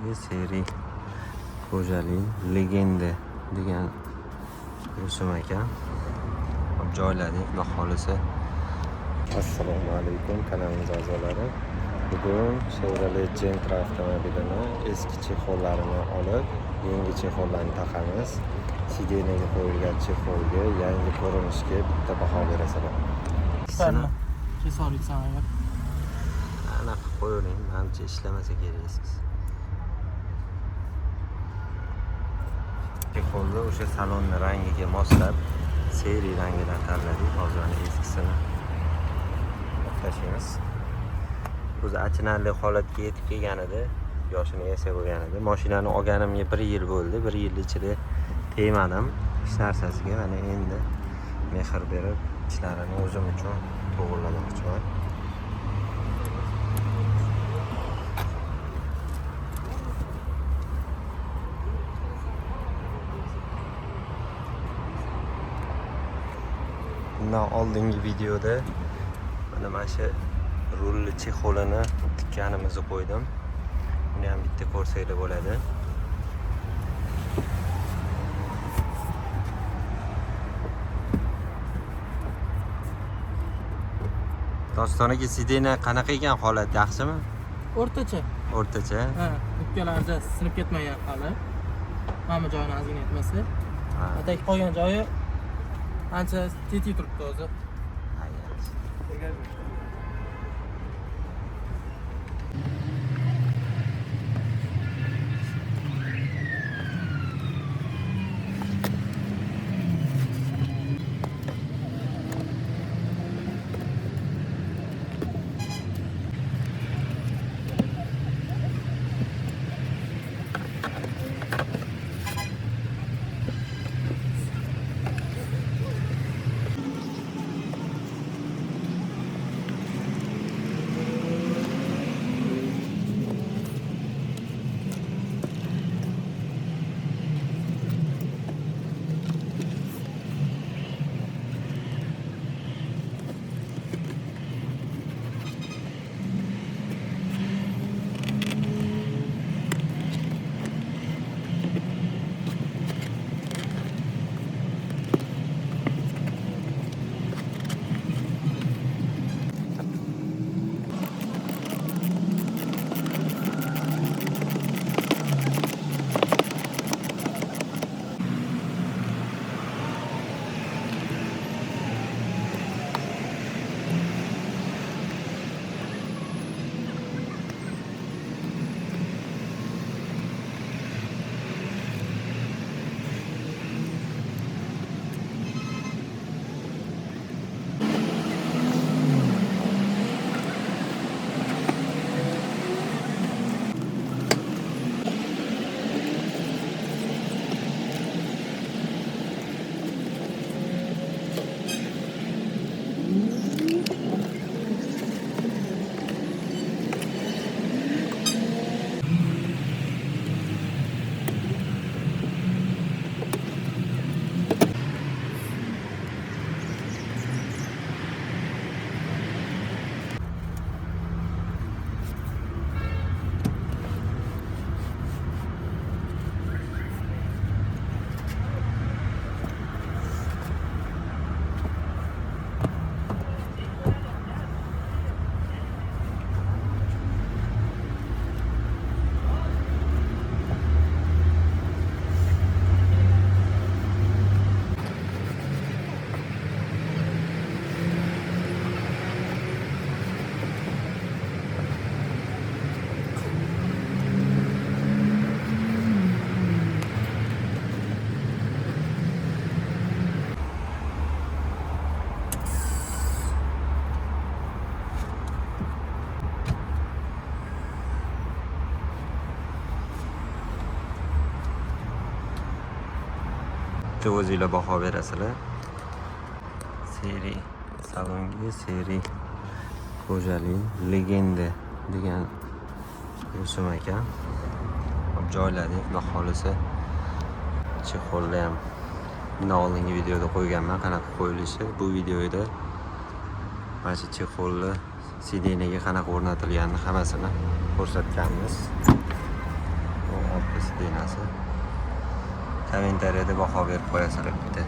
salongi seri xo'jalik legenda degan Rusum aka joyladik. Xudo xolisa. Assalomu alaykum kanalimiz a'zolari. Bugun Chevrolet Gentra avtomobilini eski chexollarini olib, yangi chexollarni taqamiz. Sidenaga qo'yilgan chexolga yangi ko'rinishga bitta baho berasalar. Chiqarma. Kesoriksan agar. Anaqa qo'ying, menimcha ishlamasa keraksiz. Chexolni o'sha salonni rangiga moslab seri rangidan tanladik. Hozir eskisini tashlaymiz. O'zi achinarli holatga yetib kelgan edi, yoshini yasab bo'lgan edi. Mashinani olganimga 1 yil bo'ldi. 1 yil ichida tegmadim hech narsasiga. Mana endi mehr berib ishlarini o'zim uchun to'g'rilamoqchiman. Bundan oldingi videoda mana shu rulli chexolini tikkanimizni qo'ydim. Buni ham bitta ko'rsanglar bo'ladi. Dostonaga sidena qanaqa ekan holat, yaxshimi? O'rtacha. O'rtacha. Ha, ikkalarida sinib ketmagan hali. Mana joyini ozgina yetmasa. Atak qolgan joyi ancha tetik turibdi o'zi. O'zingizlar baho berasizlar. Seri salongi seri xo'jalik legenda degan Rusum aka joyladik. Xudo xolisa. Chexolni ham bundan oldingi videoda qo'yganman qanaqa qo'yilishi. Bu videoda mana shu chexolni sidenaga qanaqa o'rnatilganini hammasini ko'rsatganmiz. orqa sidenasi. Kommentariyada baho berib qo'yasizlar bitta.